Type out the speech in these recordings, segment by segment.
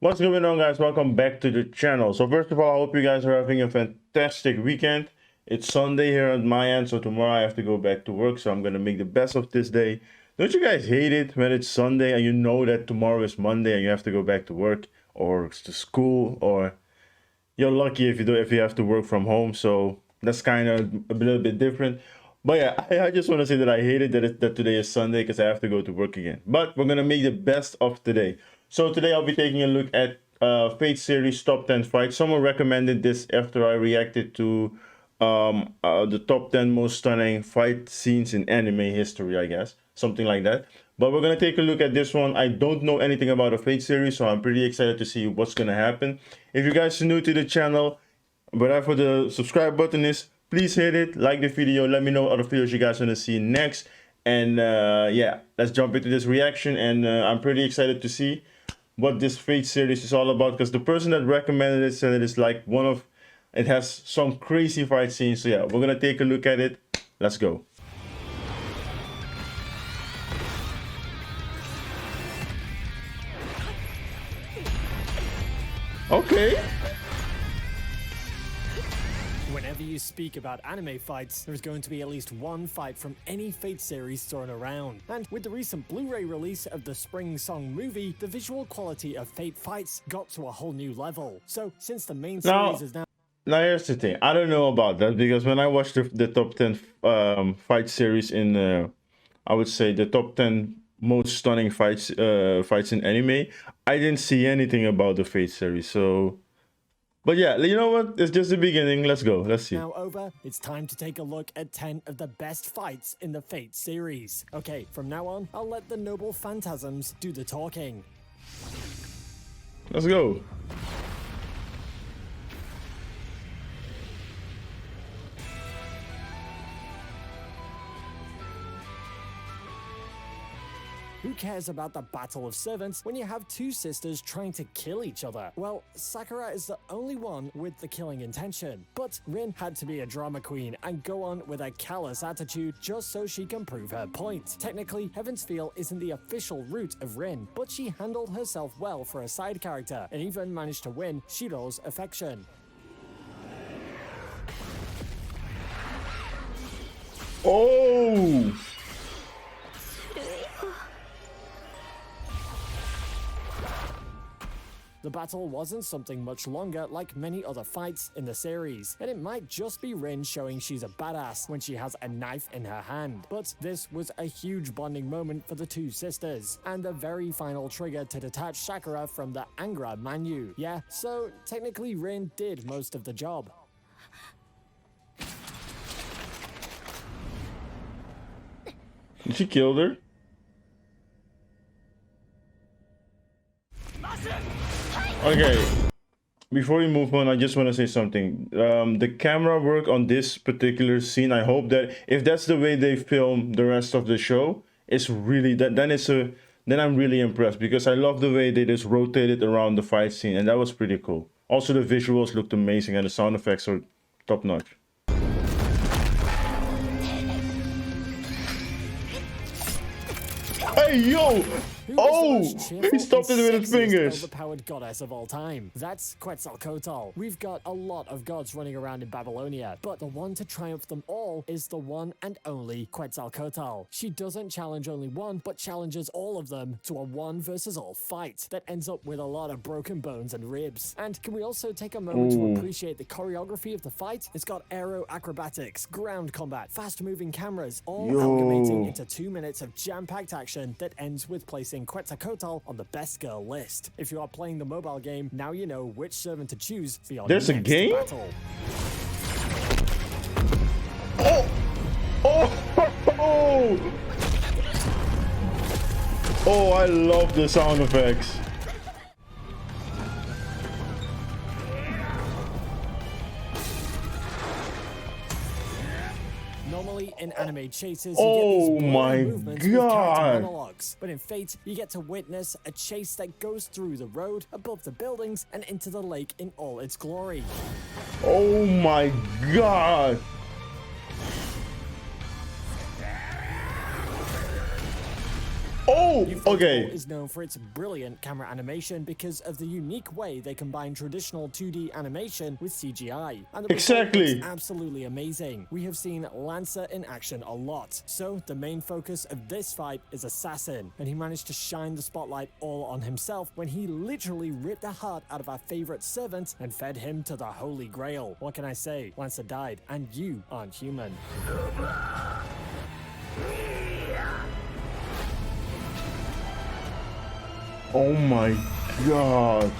What's going on, guys? Welcome back to the channel. So first of all, I hope you guys are having a fantastic weekend. It's Sunday here on my end, so tomorrow I have to go back to work, so I'm gonna make the best of this day. Don't you guys hate it when it's Sunday and you know that tomorrow is Monday and you have to go back to work or to school, or you're lucky if you have to work from home, so that's kind of a little bit different. But yeah, I just want to say that I hate it that today is Sunday because I have to go to work again. But we're gonna make the best of today. So today I'll be taking a look at Fate series top 10 fights. Someone recommended this after I reacted to the top 10 most stunning fight scenes in anime history, I guess. Something like that. But we're going to take a look at this one. I don't know anything about the Fate series, so I'm pretty excited to see what's going to happen. If you guys are new to the channel, whatever the subscribe button is, please hit it, like the video, let me know what other videos you guys want to see next. And yeah, let's jump into this reaction. And I'm pretty excited to see what this Fate series is all about, because the person that recommended it said it is like it has some crazy fight scenes. So yeah, we're gonna take a look at it. Let's go. Okay. Whenever you speak about anime fights, there's going to be at least one fight from any Fate series thrown around. And with the recent Blu-ray release of the Spring Song movie, the visual quality of Fate fights got to a whole new level. So since the main series is now... Now here's the thing. I don't know about that, because when I watched the top 10 fight series in, I would say the top 10 most stunning fights in anime, I didn't see anything about the Fate series. So... But yeah, you know what? It's just the beginning. Let's go. Let's see. Now over, it's time to take a look at 10 of the best fights in the Fate series. Okay, from now on, I'll let the noble phantasms do the talking. Let's go. Who cares about the Battle of Servants when you have two sisters trying to kill each other? Well, Sakura is the only one with the killing intention. But Rin had to be a drama queen and go on with a callous attitude just so she can prove her point. Technically, Heaven's Feel isn't the official route of Rin, but she handled herself well for a side character and even managed to win Shiro's affection. Oh! The battle wasn't something much longer like many other fights in the series, and it might just be Rin showing she's a badass when she has a knife in her hand. But this was a huge bonding moment for the two sisters, and the very final trigger to detach Sakura from the Angra Manu. Yeah, so technically Rin did most of the job. She killed her? Okay, before we move on, I just want to say something. The camera work on this particular scene, I hope that if that's the way they film the rest of the show, it's really then I'm really impressed, because I love the way they just rotated around the fight scene, and that was pretty cool. Also, the visuals looked amazing and the sound effects are top notch. Hey, yo! Oh! He stopped it with his fingers. Overpowered goddess of all time. That's Quetzalcoatl. We've got a lot of gods running around in Babylonia, but the one to triumph them all is the one and only Quetzalcoatl. She doesn't challenge only one, but challenges all of them to a one versus all fight that ends up with a lot of broken bones and ribs. And can we also take a moment to appreciate the choreography of the fight? It's got aero acrobatics, ground combat, fast-moving cameras, all amalgamating into 2 minutes of jam-packed action that ends with placing Quetzalcoatl on the best girl list. If you are playing the mobile game, now you know which servant to choose for your next battle. Oh! Oh! Oh! Oh, I love the sound effects. Normally in anime chases, you oh get these my movements with character monologues, but in Fate, you get to witness a chase that goes through the road, above the buildings, and into the lake in all its glory. Oh my god! Oh, Ufotable okay. is known for its brilliant camera animation because of the unique way they combine traditional 2D animation with CGI, and the result looks Exactly. absolutely amazing. We have seen Lancer in action a lot, so the main focus of this fight is Assassin, and he managed to shine the spotlight all on himself when he literally ripped the heart out of our favorite servant and fed him to the Holy Grail. What can I say? Lancer died, and you aren't human. Oh my god.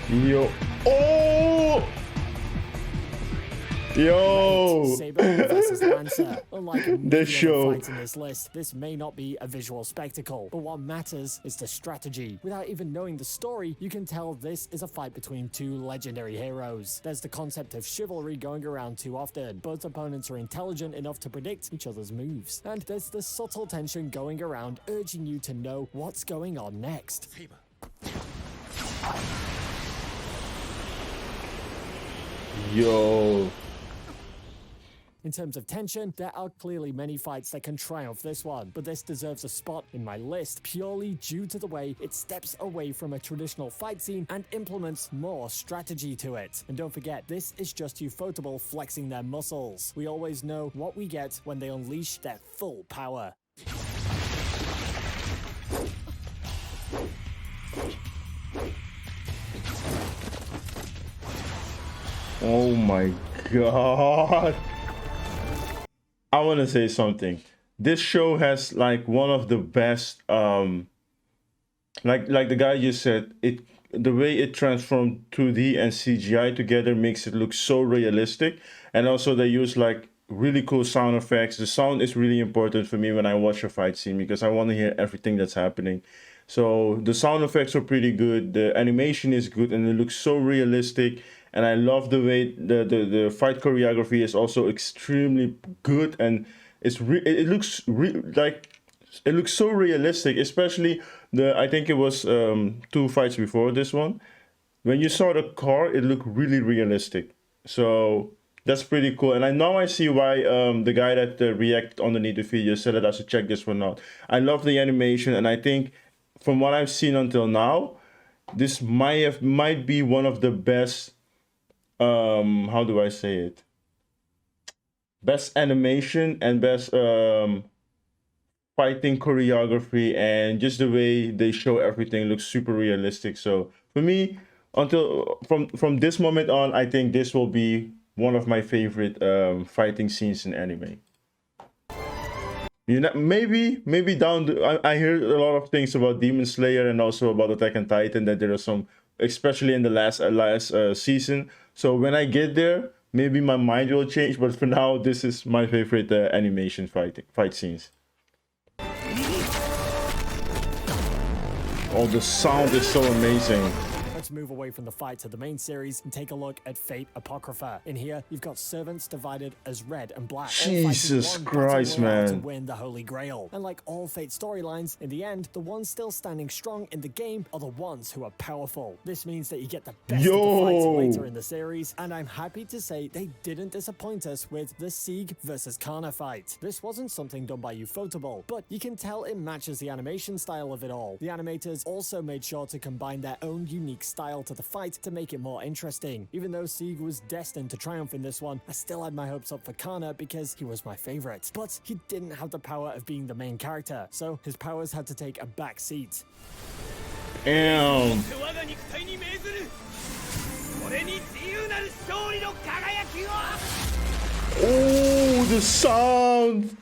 Yo. Oh! Yo! Saber versus Lancer. Unlike many This other show. fights in this list, this may not be a visual spectacle, but what matters is the strategy. Without even knowing the story, you can tell this is a fight between two legendary heroes. There's the concept of chivalry going around too often. Both opponents are intelligent enough to predict each other's moves. And there's the subtle tension going around, urging you to know what's going on next. Yo. In terms of tension, there are clearly many fights that can triumph this one, but this deserves a spot in my list purely due to the way it steps away from a traditional fight scene and implements more strategy to it. And don't forget, this is just Ufotable flexing their muscles. We always know what we get when they unleash their full power. Oh my god. I want to say something. This show has like one of the best like the guy just said, it the way it transformed 2D and CGI together makes it look so realistic, and also they use like really cool sound effects. The sound is really important for me when I watch a fight scene because I want to hear everything that's happening. So the sound effects are pretty good, the animation is good, and it looks so realistic. And I love the way the fight choreography is also extremely good, and it looks like it looks so realistic, especially I think it was two fights before this one. When you saw the car, it looked really realistic. So that's pretty cool. And I see why the guy that reacted underneath the video said that I should check this one out. I love the animation, and I think from what I've seen until now, this might be one of the best how do I say it? Best animation and best fighting choreography, and just the way they show everything looks super realistic. So for me, until from this moment on, I think this will be one of my favorite fighting scenes in anime. You know, maybe down I heard a lot of things about Demon Slayer and also about Attack on Titan, that there are some, especially in the last season. So when I get there, maybe my mind will change. But for now, this is my favorite animation fight scenes. Oh, the sound is so amazing. Let's move away from the fight to the main series and take a look at Fate Apocrypha. In here, you've got servants divided as red and black. Jesus Christ, man. To win the Holy Grail. And like all Fate storylines, in the end, the ones still standing strong in the game are the ones who are powerful. This means that you get the best of the fights later in the series, and I'm happy to say they didn't disappoint us with the Sieg versus Kana fight. This wasn't something done by Ufotable, but you can tell it matches the animation style of it all. The animators also made sure to combine their own unique style to the fight to make it more interesting. Even though Sieg was destined to triumph in this one, I still had my hopes up for Kana because he was my favorite. But he didn't have the power of being the main character, so his powers had to take a back seat. Damn. Oh, the sound.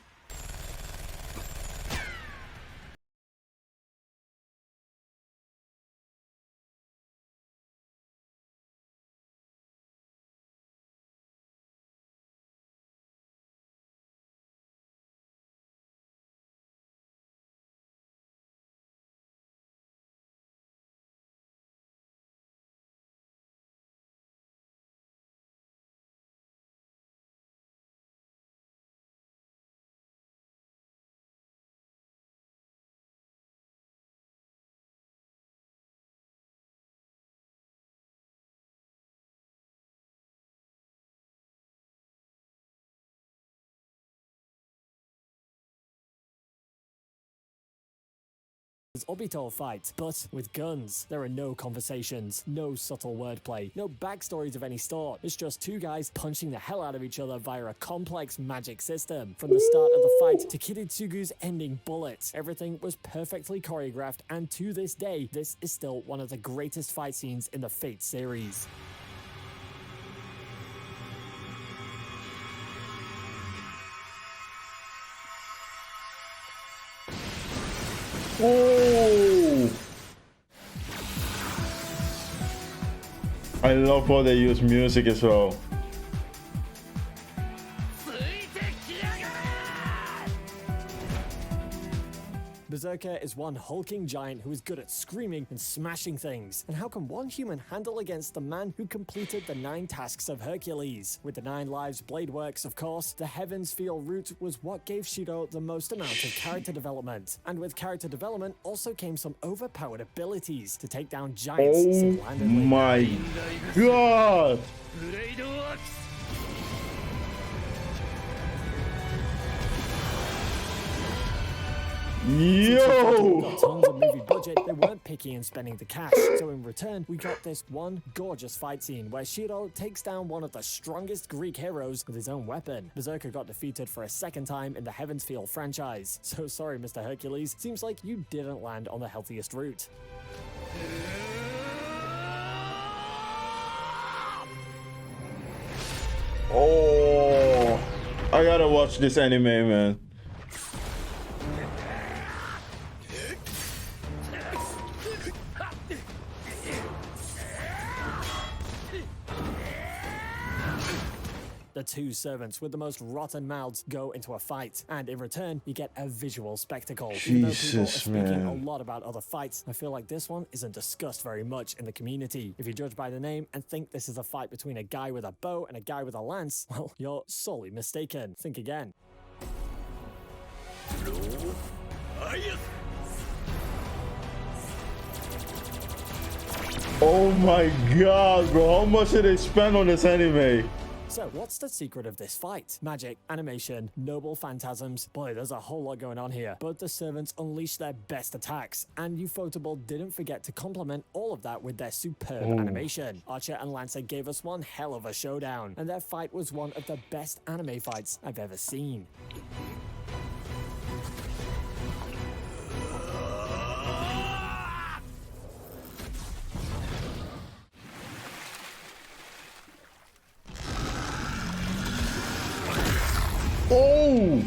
Obito fight, but with guns. There are no conversations, no subtle wordplay, no backstories of any sort. It's just two guys punching the hell out of each other via a complex magic system. From the start of the fight to Kiritsugu's ending bullet, everything was perfectly choreographed, and to this day, this is still one of the greatest fight scenes in the Fate series. Oh! I love how they use music as well. Berserker is one hulking giant who is good at screaming and smashing things. And how can one human handle against the man who completed the 9 tasks of Hercules? With the 9 lives blade works, of course, the Heavens Feel route was what gave Shiro the most amount of character development. And with character development also came some overpowered abilities to take down giants Oh single-handedly. my god! Yo! Got tons of movie budget, they weren't picky in spending the cash. So in return, we got this one gorgeous fight scene where Shiro takes down one of the strongest Greek heroes with his own weapon. Berserker got defeated for a second time in the Heavens Feel franchise. So sorry, Mr. Hercules, seems like you didn't land on the healthiest route. Oh, I gotta watch this anime, man. The two servants with the most rotten mouths go into a fight, and in return, you get a visual spectacle. Even though people are Jesus, speaking man. a lot about other fights, I feel like this one isn't discussed very much in the community. If you judge by the name and think this is a fight between a guy with a bow and a guy with a lance, well, you're sorely mistaken. Think again. Oh my god, bro. How much did they spend on this anime? So, what's the secret of this fight? Magic, animation, noble phantasms. Boy, there's a whole lot going on here. But the servants unleashed their best attacks, and Ufotable didn't forget to complement all of that with their superb animation. Archer and Lancer gave us one hell of a showdown, and their fight was one of the best anime fights I've ever seen. Oh!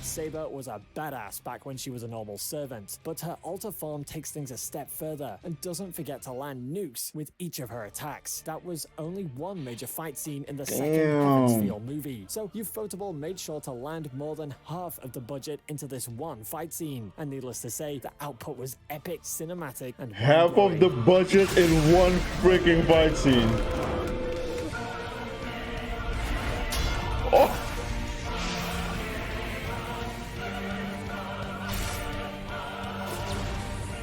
Saber was a badass back when she was a normal servant, but her alter form takes things a step further and doesn't forget to land nukes with each of her attacks. That was only one major fight scene in the second Heavens Feel movie, so Ufotable made sure to land more than half of the budget into this one fight scene, and needless to say, the output was epic, cinematic, and Half of the budget in one freaking fight scene. Oh!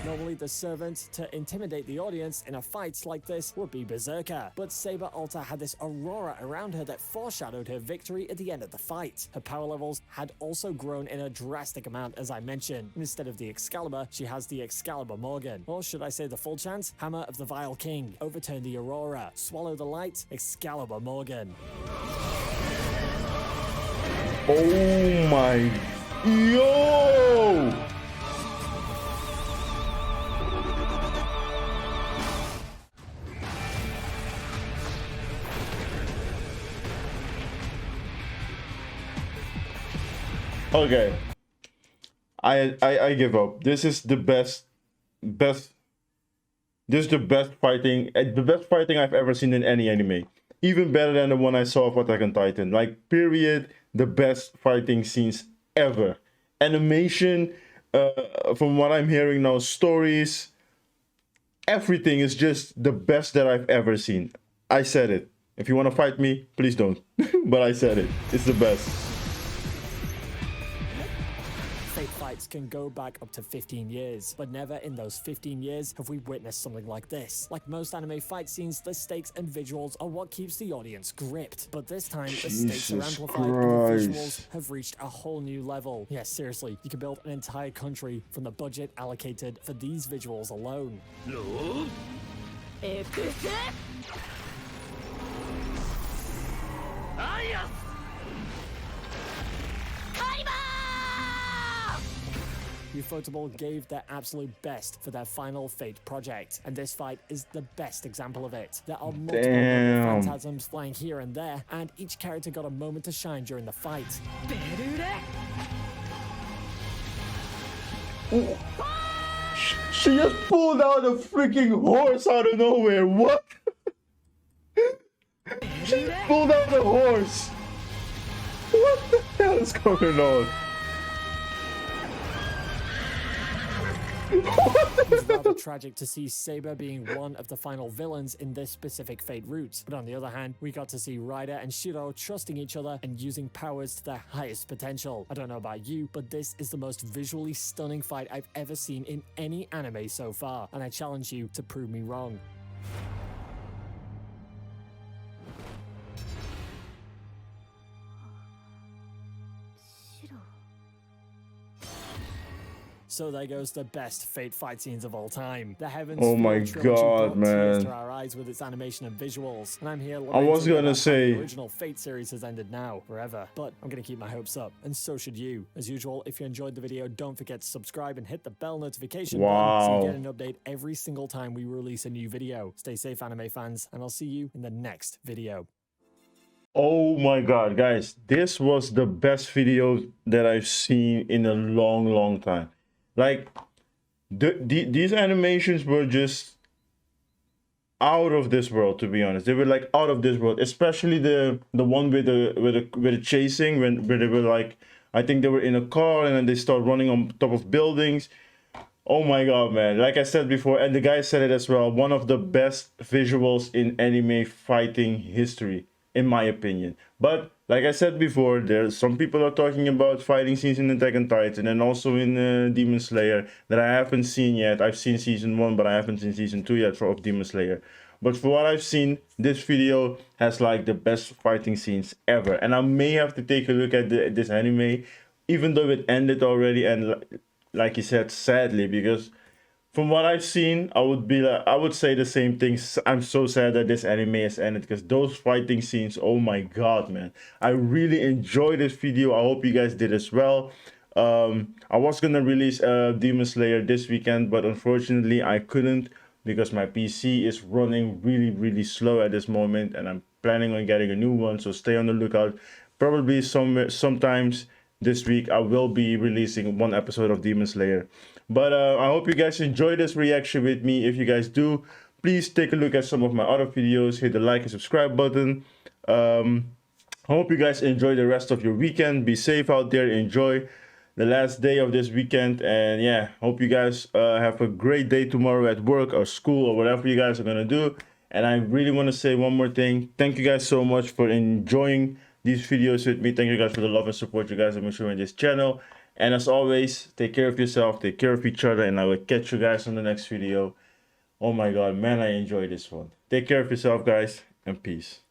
Normally, the servant to intimidate the audience in a fight like this would be Berserker, but Saber Alta had this aurora around her that foreshadowed her victory at the end of the fight. Her power levels had also grown in a drastic amount, as I mentioned. Instead of the Excalibur, she has the Excalibur Morgan. Or should I say the full chant? Hammer of the Vile King. Overturn the Aurora. Swallow the Light. Excalibur Morgan. Oh my... Yo! Okay. I give up. This is the best this is the best fighting I've ever seen in any anime. Even better than the one I saw of Attack on Titan. Like, period, the best fighting scenes ever. Animation, from what I'm hearing now, stories, everything is just the best that I've ever seen. I said it. If you want to fight me, please don't. But I said it. It's the best. Fate Fight fights can go back up to 15 years, but never in those 15 years have we witnessed something like this. Like most anime fight scenes, the stakes and visuals are what keeps the audience gripped. But this time, the stakes are Jesus amplified and the visuals Christ. have reached a whole new level. Yeah, seriously, you can build an entire country from the budget allocated for these visuals alone. Ufotable gave their absolute best for their final Fate project, and this fight is the best example of it. There are multiple Damn. phantasms flying here and there, and each character got a moment to shine during the fight. She just pulled out a freaking horse out of nowhere. What? She just pulled out a horse. What the hell is going on? It's rather tragic to see Saber being one of the final villains in this specific Fate route. But on the other hand, we got to see Ryder and Shiro trusting each other and using powers to their highest potential. I don't know about you, but this is the most visually stunning fight I've ever seen in any anime so far, and I challenge you to prove me wrong. So there goes the best Fate fight scenes of all time. The Heavens Oh my Feel trilogy God, brought tears man. to our eyes with its animation and visuals. And I'm here I was lamenting gonna about how say- the original Fate series has ended now, forever. But I'm gonna keep my hopes up, and so should you. As usual, if you enjoyed the video, don't forget to subscribe and hit the bell notification button so you Wow. get an update every single time we release a new video. Stay safe, anime fans, and I'll see you in the next video. Oh my god, guys, this was the best video that I've seen in a long time. Like, these animations were just out of this world, to be honest. They were like out of this world, especially the one with the chasing, where they were like, I think they were in a car and then they start running on top of buildings. Oh my god, man. Like I said before, and the guy said it as well, one of the best visuals in anime fighting history, in my opinion. But like I said before, there's some people are talking about fighting scenes in Attack on Titan and also in Demon Slayer that I haven't seen yet. I've seen season 1, but I haven't seen season 2 yet of Demon Slayer. But for what I've seen, this video has like the best fighting scenes ever. And I may have to take a look at this anime, even though it ended already, and like you said, sadly, because from what I've seen, I would say the same thing. I'm so sad that this anime has ended, because those fighting scenes, oh my god, man. I really enjoyed this video. I hope you guys did as well. I was gonna release Demon Slayer this weekend, but unfortunately I couldn't because my PC is running really slow at this moment, and I'm planning on getting a new one, so stay on the lookout. Probably sometimes this week I will be releasing one episode of Demon Slayer. But I hope you guys enjoyed this reaction with me. If you guys do, please take a look at some of my other videos. Hit the like and subscribe button. I hope you guys enjoy the rest of your weekend. Be safe out there. Enjoy the last day of this weekend. And yeah, hope you guys have a great day tomorrow at work or school or whatever you guys are going to do. And I really want to say one more thing. Thank you guys so much for enjoying these videos with me. Thank you guys for the love and support you guys have been showing this channel. And as always, take care of yourself, take care of each other, and I will catch you guys on the next video. Oh my god, man, I enjoyed this one. Take care of yourself, guys, and peace.